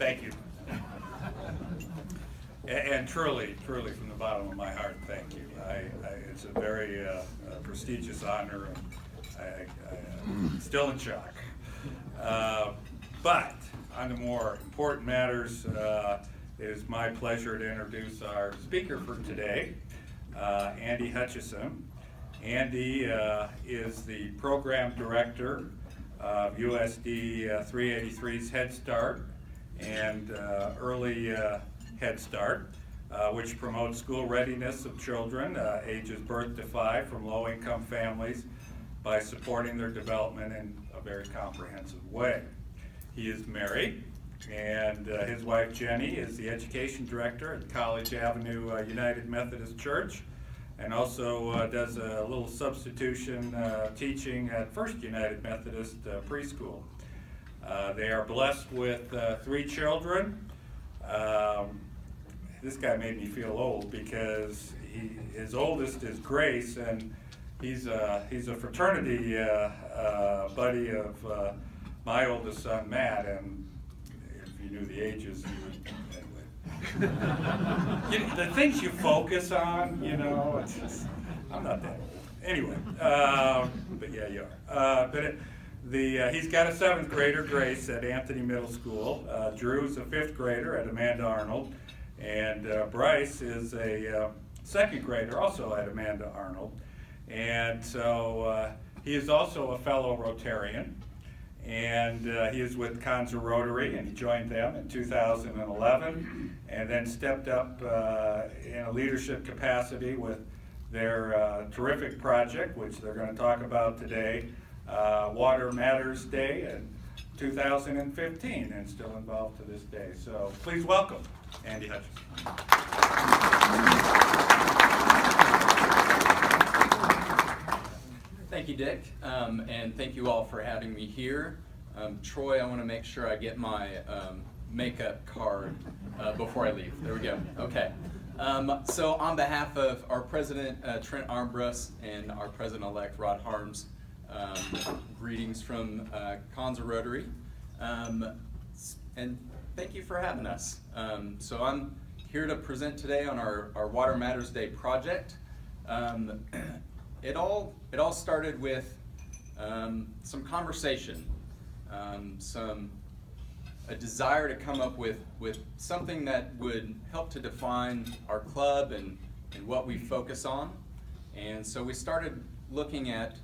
Thank you. And truly, from the bottom of my heart, thank you. It's a very prestigious honor, and I'm still in shock. But on the more important matters, it is my pleasure to introduce our speaker for today, Andy Hutchinson. Andy is the program director of USD 383's Head Start and Early Head Start, which promotes school readiness of children ages birth to 5 from low-income families by supporting their development in a very comprehensive way. He is married, and his wife Jenny is the education director at College Avenue United Methodist Church, and also does a little substitution teaching at First United Methodist Preschool. They are blessed with 3 children. This guy made me feel old because his oldest is Grace, and he's a fraternity buddy of my oldest son Matt, and if you knew the ages, you would, anyway. The things you focus on, it's just, I'm not that old. Anyway, but yeah, you are. He's got a 7th grader, Grace, at Anthony Middle School. Drew's a 5th grader at Amanda Arnold. And Bryce is a 2nd grader, also at Amanda Arnold. And so he is also a fellow Rotarian. And he is with Conza Rotary, and he joined them in 2011, and then stepped up in a leadership capacity with their terrific project, which they're going to talk about today, Water Matters Day in 2015, and still involved to this day. So please welcome Andy Hutchinson. Thank you, Dick, and thank you all for having me here. Troy, I want to make sure I get my makeup card before I leave. There we go. Okay. So on behalf of our president, Trent Armbrust, and our president-elect, Rod Harms, greetings from Conza Rotary, and thank you for having us. So I'm here to present today on our Water Matters Day project. It all started with some conversation, a desire to come up with something that would help to define our club and what we focus on. And so we started looking at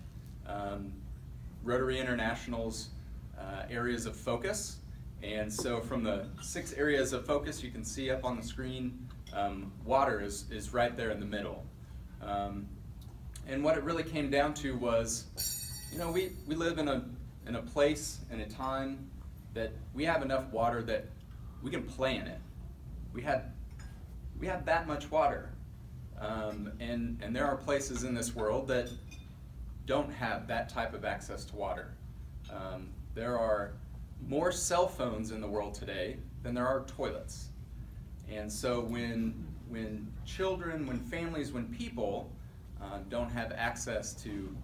Rotary International's areas of focus. And so from the 6 areas of focus you can see up on the screen, water is right there in the middle. And what it really came down to was, we live in a place and a time that we have enough water that we can play in it. We have that much water. And there are places in this world that don't have that type of access to water. There are more cell phones in the world today than there are toilets. And so when children, when families, when people don't have access to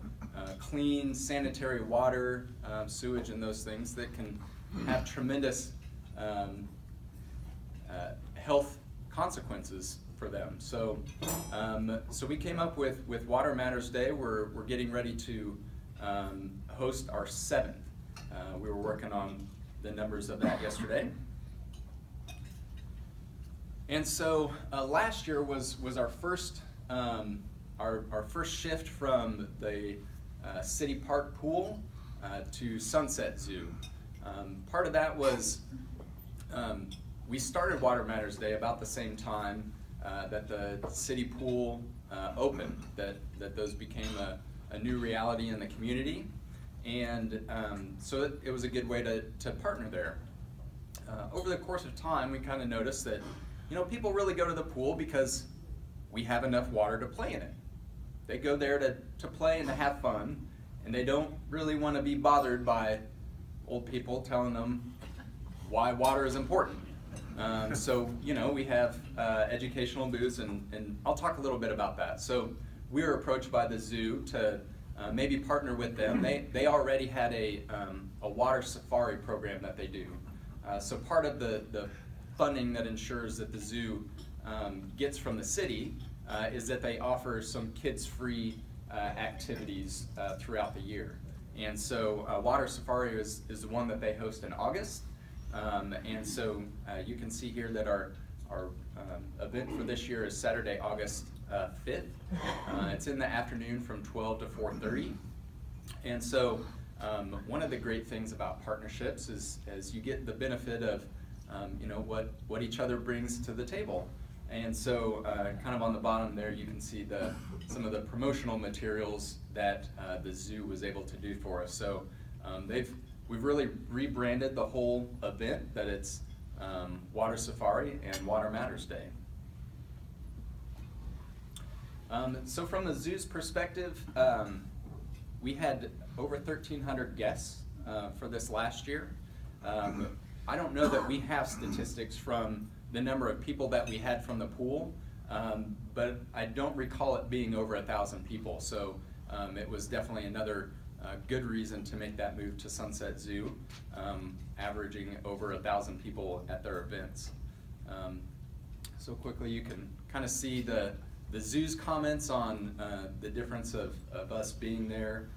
clean, sanitary water, sewage, and those things that can have tremendous health consequences for them. So we came up with Water Matters Day. We're getting ready to host our 7th. We were working on the numbers of that yesterday. And so last year was our first shift from the City Park pool to Sunset Zoo. Part of that was we started Water Matters Day about the same time that the city pool opened, that those became a new reality in the community. And so it was a good way to partner there. Over the course of time, we kind of noticed that people really go to the pool because we have enough water to play in it. They go there to play and to have fun, and they don't really want to be bothered by old people telling them why water is important. So we have educational booths, and I'll talk a little bit about that. So we were approached by the zoo to maybe partner with them. They already had a water safari program that they do. So part of the funding that ensures that the zoo gets from the city is that they offer some kids-free activities throughout the year. And so Water Safari is the one that they host in August. And so you can see here that our event for this year is Saturday, August 5th. It's in the afternoon from 12 to 4:30. And so one of the great things about partnerships is you get the benefit of what each other brings to the table. And so kind of on the bottom there you can see some of the promotional materials that the zoo was able to do for us. So we've really rebranded the whole event, that it's Water Safari and Water Matters Day. So from the zoo's perspective, we had over 1,300 guests for this last year. I don't know that we have statistics from the number of people that we had from the pool, but I don't recall it being over 1,000 people. So it was definitely another good reason to make that move to Sunset Zoo, averaging over 1,000 people at their events. So quickly you can kind of see the zoo's comments on the difference of us being there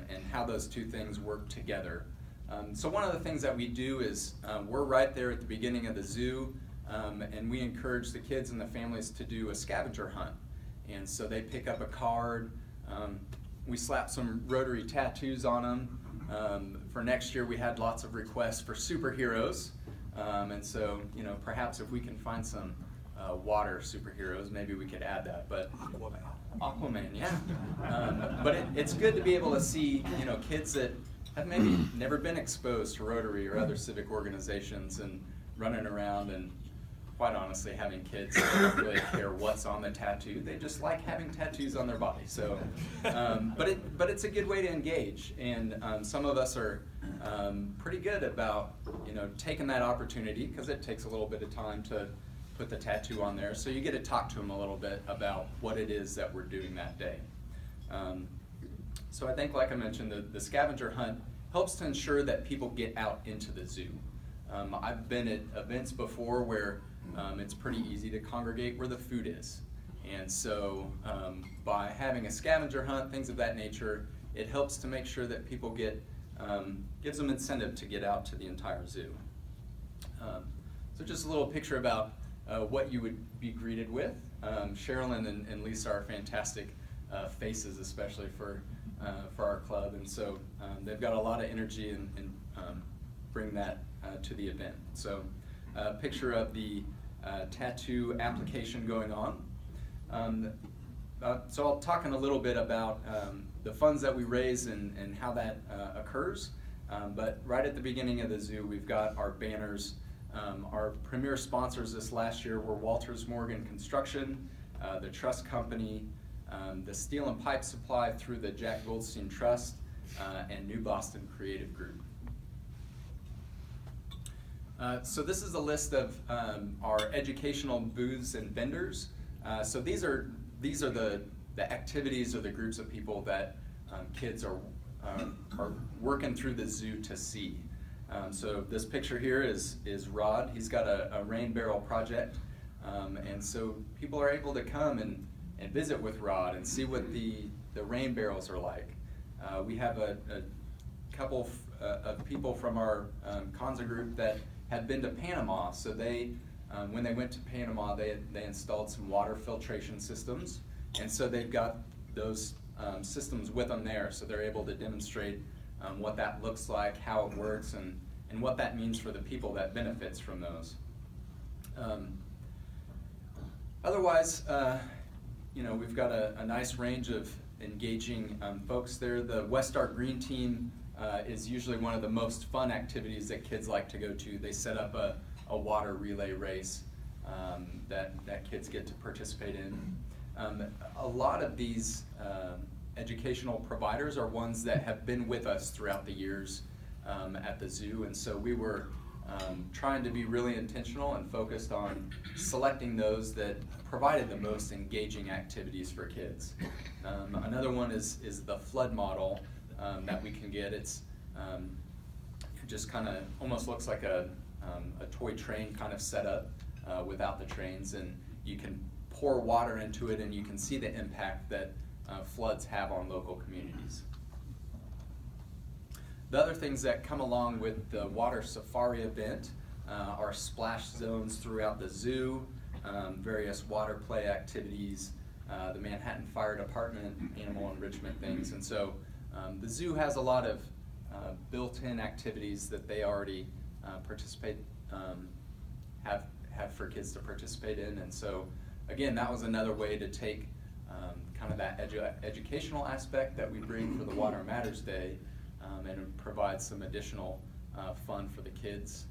and how those two things work together. So one of the things that we do is we're right there at the beginning of the zoo, and we encourage the kids and the families to do a scavenger hunt. And so they pick up a card, we slap some Rotary tattoos on them. For next year we had lots of requests for superheroes, and so perhaps if we can find some water superheroes, maybe we could add that. But Aquaman, yeah. But it's good to be able to see kids that have maybe never been exposed to Rotary or other civic organizations and running around and, quite honestly, having kids that don't really care what's on the tattoo. They just like having tattoos on their body. So, but it's a good way to engage, and some of us are pretty good about taking that opportunity, because it takes a little bit of time to put the tattoo on there. So you get to talk to them a little bit about what it is that we're doing that day. So I think, like I mentioned, the scavenger hunt helps to ensure that people get out into the zoo. I've been at events before where it's pretty easy to congregate where the food is. And so by having a scavenger hunt, things of that nature, it helps to make sure that people gives them incentive to get out to the entire zoo. So just a little picture about what you would be greeted with. Sherilyn and Lisa are fantastic faces, especially for our club, and so they've got a lot of energy and bring that to the event. So a picture of the tattoo application going on. So I'll talk in a little bit about the funds that we raise and how that occurs. But right at the beginning of the zoo, we've got our banners. Our premier sponsors this last year were Walters Morgan Construction, the Trust Company, the Steel and Pipe Supply through the Jack Goldstein Trust, and New Boston Creative Group. So this is a list of our educational booths and vendors. So these are the activities or the groups of people that kids are working through the zoo to see. So this picture here is Rod. He's got a rain barrel project, and so people are able to come and visit with Rod and see what the rain barrels are like. We have a couple of people from our Kanza group that had been to Panama, so they, when they went to Panama, they installed some water filtration systems, and so they've got those systems with them there, so they're able to demonstrate what that looks like, how it works, and what that means for the people that benefits from those. Otherwise, we've got a nice range of engaging folks there. The West Arc Green Team is usually one of the most fun activities that kids like to go to. They set up a water relay race that kids get to participate in. A lot of these educational providers are ones that have been with us throughout the years at the zoo, and so we were trying to be really intentional and focused on selecting those that provided the most engaging activities for kids. Another one is the flood model that we can get. It's it just kind of almost looks like a a toy train kind of setup without the trains, and you can pour water into it and you can see the impact that floods have on local communities. The other things that come along with the water safari event are splash zones throughout the zoo, various water play activities, the Manhattan Fire Department, animal enrichment things. And so the zoo has a lot of built-in activities that they already have for kids to participate in. And so again, that was another way to take kind of that educational aspect that we bring for the Water Matters Day and provide some additional fun for the kids.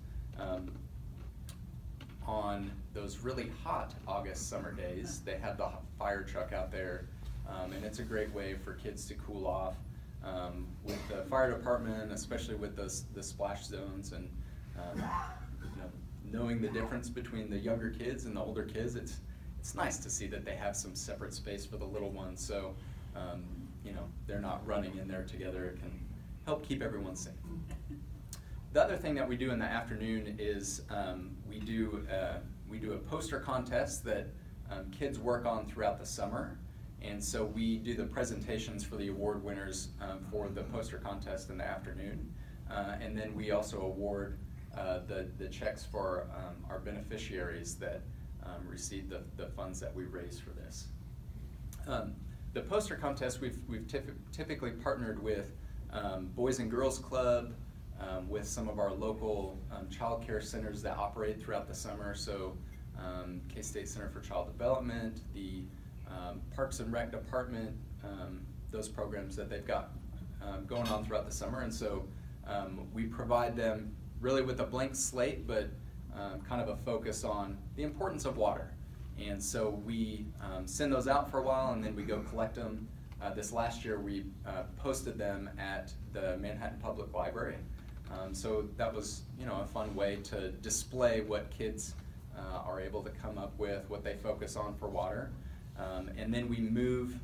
On those really hot August summer days, they have the fire truck out there, and it's a great way for kids to cool off. With the fire department, especially with the splash zones, and knowing the difference between the younger kids and the older kids, it's nice to see that they have some separate space for the little ones, so they're not running in there together. It can help keep everyone safe. The other thing that we do in the afternoon is we do a poster contest that kids work on throughout the summer, and so we do the presentations for the award winners for the poster contest in the afternoon, and then we also award the checks for our beneficiaries that receive the funds that we raise for this. The poster contest, we've typically partnered with Boys and Girls Club, with some of our local child care centers that operate throughout the summer. So K-State Center for Child Development, the Parks and Rec Department, those programs that they've got going on throughout the summer. And so we provide them really with a blank slate, but kind of a focus on the importance of water. And so we send those out for a while, and then we go collect them. This last year we posted them at the Manhattan Public Library. So that was a fun way to display what kids are able to come up with, what they focus on for water. And then we move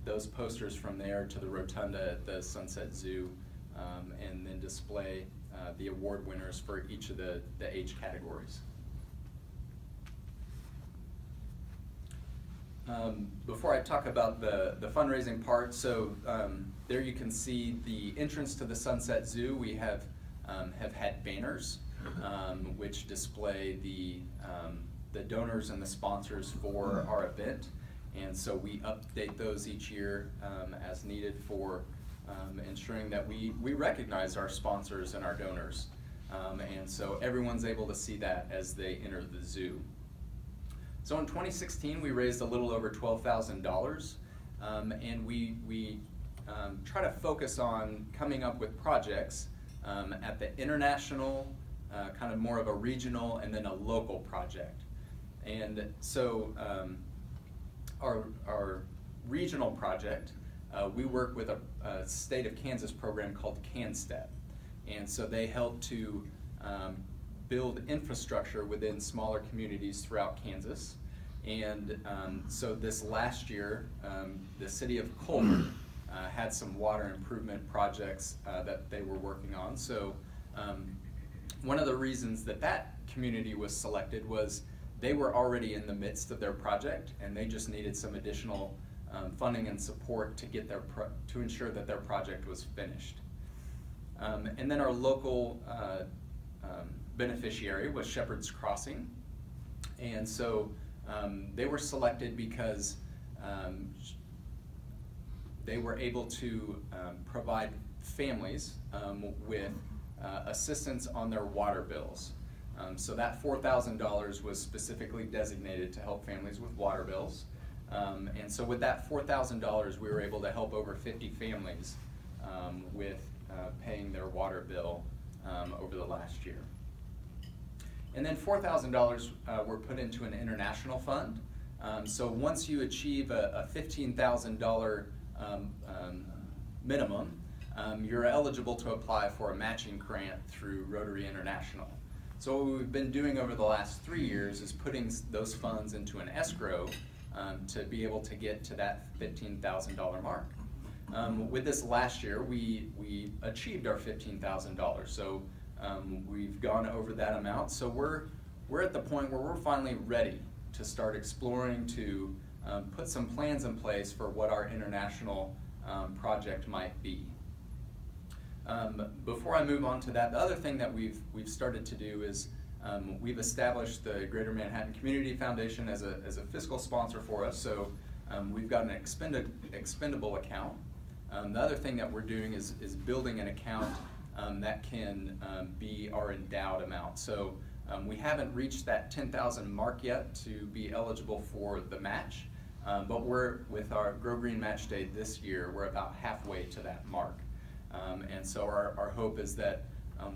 those posters from there to the rotunda at the Sunset Zoo, and then display the award winners for each of the age categories. Before I talk about the fundraising part, so there you can see the entrance to the Sunset Zoo. We have had banners which display the donors and the sponsors for our event, and so we update those each year as needed for ensuring that we recognize our sponsors and our donors, and so everyone's able to see that as they enter the zoo. So in 2016, we raised a little over $12,000, and we try to focus on coming up with projects at the international, kind of more of a regional, and then a local project. And so our regional project, we work with a state of Kansas program called CanStep. And so they help to build infrastructure within smaller communities throughout Kansas. And so this last year, the city of Culver had some water improvement projects that they were working on. So one of the reasons that community was selected was they were already in the midst of their project, and they just needed some additional funding and support to get to ensure that their project was finished. And then our local beneficiary was Shepherd's Crossing, and so they were selected because they were able to provide families with assistance on their water bills. So that $4,000 was specifically designated to help families with water bills. And so with that $4,000, we were able to help over 50 families with paying their water bill over the last year. And then $4,000 were put into an international fund. So once you achieve a $15,000 minimum, you're eligible to apply for a matching grant through Rotary International. So what we've been doing over the last 3 years is putting those funds into an escrow to be able to get to that $15,000 mark. With this last year, we achieved our $15,000. So We've gone over that amount, so we're at the point where we're finally ready to start exploring to put some plans in place for what our international project might be. Before I move on to that, the other thing that we've started to do is we've established the Greater Manhattan Community Foundation as a fiscal sponsor for us. So we've got an expendable account. The other thing that we're doing is building an account that can be our endowed amount. So we haven't reached that 10,000 mark yet to be eligible for the match, but with our Grow Green Match Day this year, we're about halfway to that mark. And so our hope is that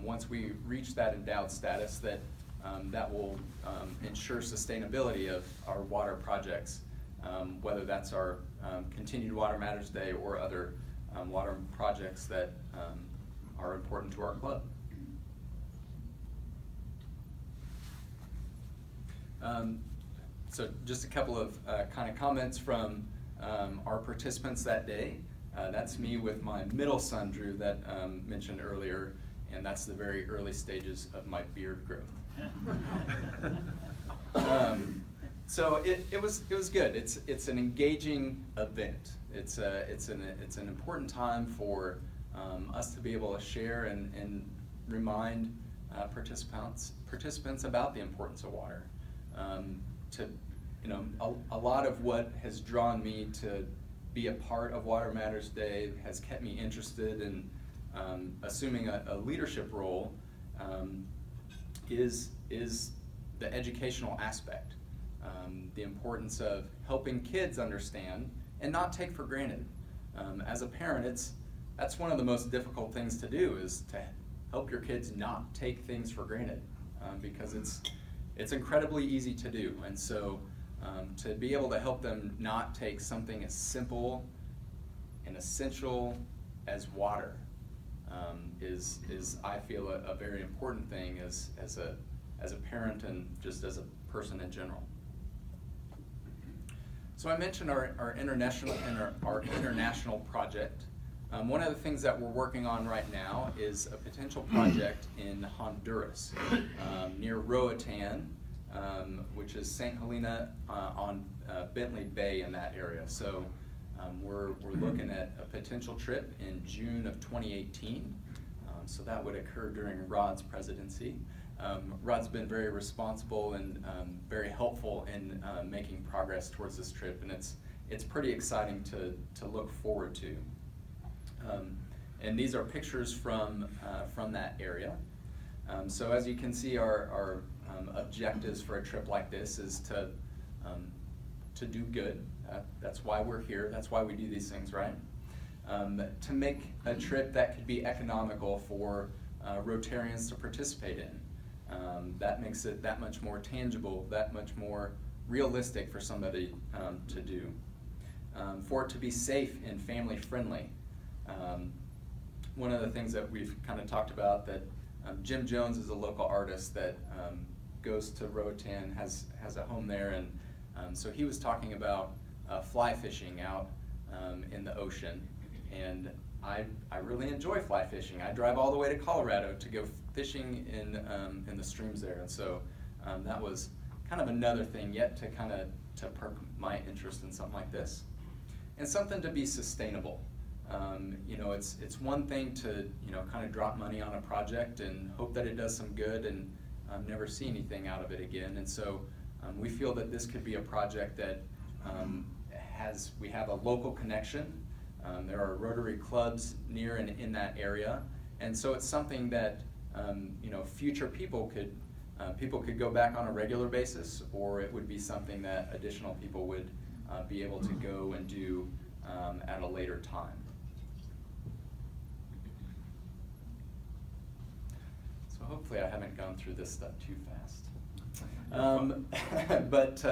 once we reach that endowed status, that that will ensure sustainability of our water projects, whether that's our continued Water Matters Day or other water projects that are important to our club. So just a couple of kind of comments from our participants that day. That's me with my middle son, Drew, that mentioned earlier, and that's the very early stages of my beard growth. So it was good. It's an engaging event. It's an important time for us to be able to share and remind participants about the importance of water. A lot of what has drawn me to be a part of Water Matters Day has kept me interested in assuming a leadership role is the educational aspect. The importance of helping kids understand and not take for granted. As a parent, that's one of the most difficult things to do, is to help your kids not take things for granted, because it's incredibly easy to do. And so to be able to help them not take something as simple and essential as water is I feel a very important thing as a parent and just as a person in general. So I mentioned our international project. One of the things that we're working on right now is a potential project in Honduras, near Roatan, which is St. Helena on Bentley Bay in that area. So we're looking at a potential trip in June of 2018. So that would occur during Rod's presidency. Rod's been very responsible and very helpful in making progress towards this trip, and it's pretty exciting to look forward to. And these are pictures from that area. So as you can see, our objectives for a trip like this is to do good. That's why we're here. That's why we do these things, right? To make a trip that could be economical for Rotarians to participate in. That makes it that much more tangible, that much more realistic for somebody to do. For it to be safe and family friendly. One of the things that we've kind of talked about, that Jim Jones is a local artist that goes to Roatan, has a home there, and so he was talking about fly fishing out in the ocean, and I really enjoy fly fishing. I drive all the way to Colorado to go fishing in the streams there, and so that was kind of another thing yet to kind of to perk my interest in something like this, and something to be sustainable. It's one thing to kind of drop money on a project and hope that it does some good and never see anything out of it again. And so we feel that this could be a project that we have a local connection. There are Rotary clubs near and in that area, and so it's something that future people could go back on a regular basis, or it would be something that additional people would be able to go and do at a later time. So hopefully I haven't gone through this stuff too fast. But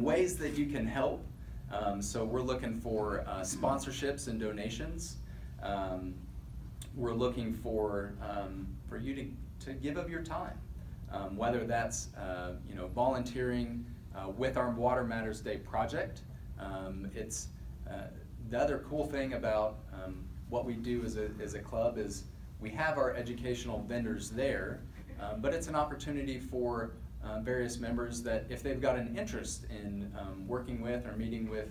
ways that you can help. So we're looking for sponsorships and donations. We're looking for you to give of your time, whether that's volunteering with our Water Matters Day project. It's the other cool thing about what we do as a club is we have our educational vendors there, but it's an opportunity for various members that if they've got an interest in working with or meeting with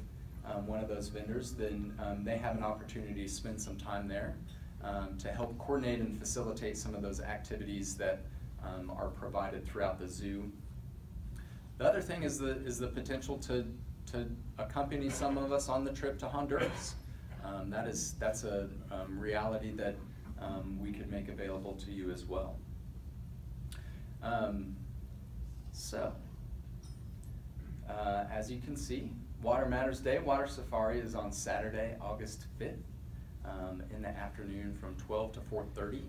one of those vendors, then they have an opportunity to spend some time there to help coordinate and facilitate some of those activities that are provided throughout the zoo. The other thing is the potential to accompany some of us on the trip to Honduras. That's a reality that we could make available to you as well. As you can see, Water Matters Day, Water Safari is on Saturday, August 5th in the afternoon from 12 to 4:30.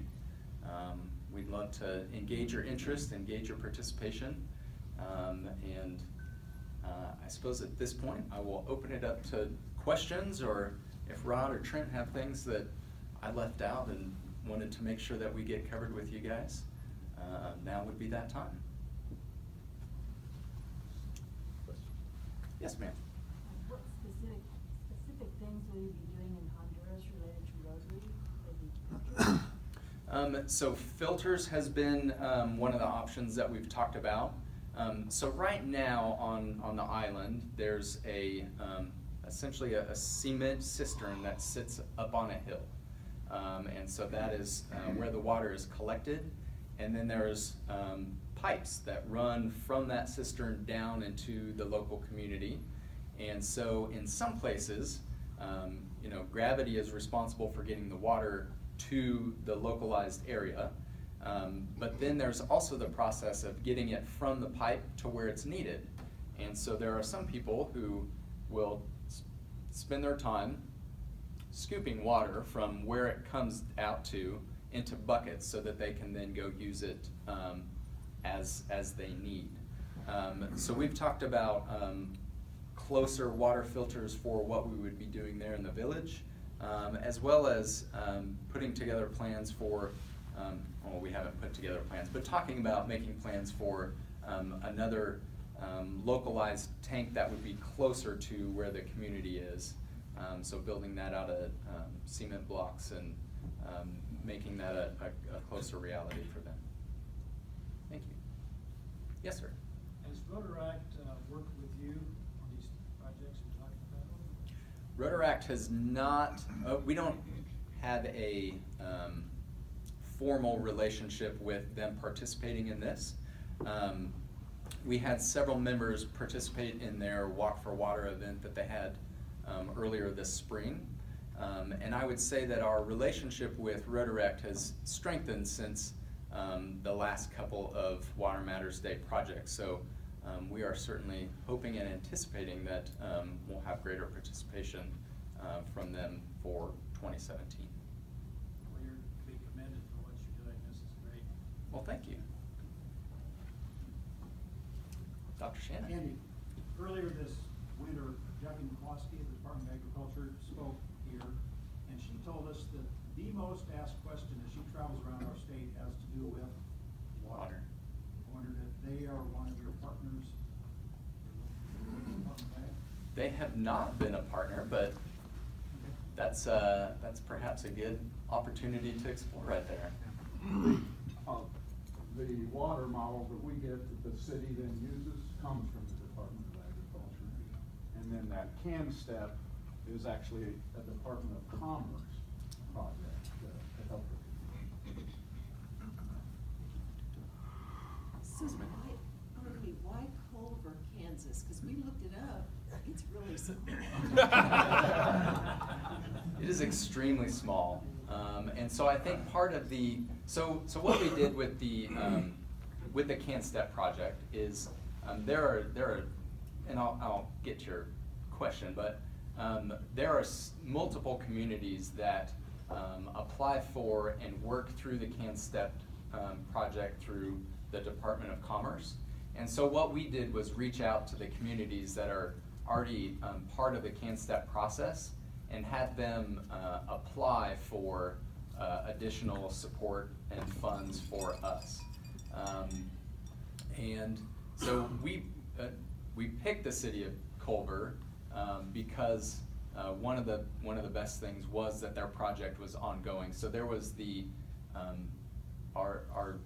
We'd love to engage your interest, engage your participation, and I suppose at this point I will open it up to questions, or if Rod or Trent have things that I left out and wanted to make sure that we get covered with you guys, now would be that time. Yes, ma'am. What specific things will you be doing in Honduras related to Rotary? So filters has been one of the options that we've talked about. So right now on the island, there's essentially a cement cistern that sits up on a hill. And so that is where the water is collected. And then there's pipes that run from that cistern down into the local community. And so in some places, gravity is responsible for getting the water to the localized area. But then there's also the process of getting it from the pipe to where it's needed. And so there are some people who will spend their time scooping water from where it comes out to into buckets so that they can then go use it as they need. So we've talked about closer water filters for what we would be doing there in the village, as well as putting together plans for, well, we haven't put together plans, but talking about making plans for another localized tank that would be closer to where the community is. So building that out of cement blocks and making that a closer reality for them. Thank you. Yes, sir. Has Rotaract worked with you on these projects you're talking about? Rotaract has not, we don't have a formal relationship with them participating in this. We had several members participate in their Walk for Water event that they had earlier this spring. And I would say that our relationship with Rotaract has strengthened since the last couple of Water Matters Day projects. So we are certainly hoping and anticipating that we'll have greater participation from them for 2017. Well, you're to be commended for what you're doing. This is great. Well, thank you. Dr. Shannon. Andy, earlier this winter, Jackie McCloskey of the Department of Agriculture spoke here, and she told us that the most asked question as she travels around our state has to do with water. I wondered if they are one of your partners. They have not been a partner, but that's perhaps a good opportunity to explore right there. The water model that we get that the city then uses comes from the Department of Agriculture. And then that CAN step is actually a Department of Commerce project to help with. Susan, why Culver, Kansas? Because we looked it up. It's really small. It is extremely small. And so I think part of the, so what we did with the CAN Step project is there are, and I'll get to your question, but there are multiple communities that apply for and work through the CAN Step project through the Department of Commerce. And so what we did was reach out to the communities that are already part of the CAN Step process and had them apply for additional support and funds for us. And so we picked the city of Culver because one of the best things was that their project was ongoing. So there was the our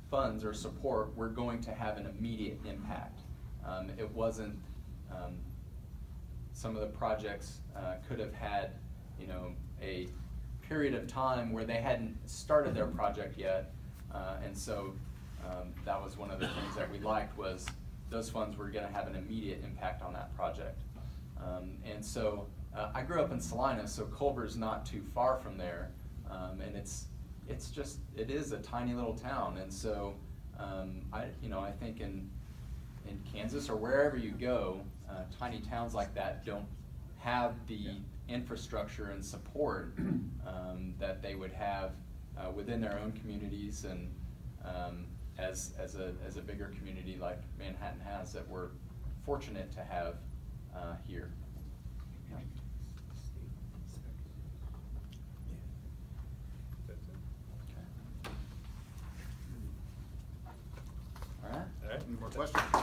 funds or support were going to have an immediate impact. It wasn't, some of the projects could have had, you know, a period of time where they hadn't started their project yet. And so that was one of the things that we liked, was those funds were gonna have an immediate impact on that project. And so I grew up in Salina, so Culver's not too far from there. And it is a tiny little town. And so I think in Kansas or wherever you go, tiny towns like that don't have the infrastructure and support that they would have within their own communities, and as a bigger community like Manhattan has, that we're fortunate to have here. Yeah. Okay. All right. All right, any more questions?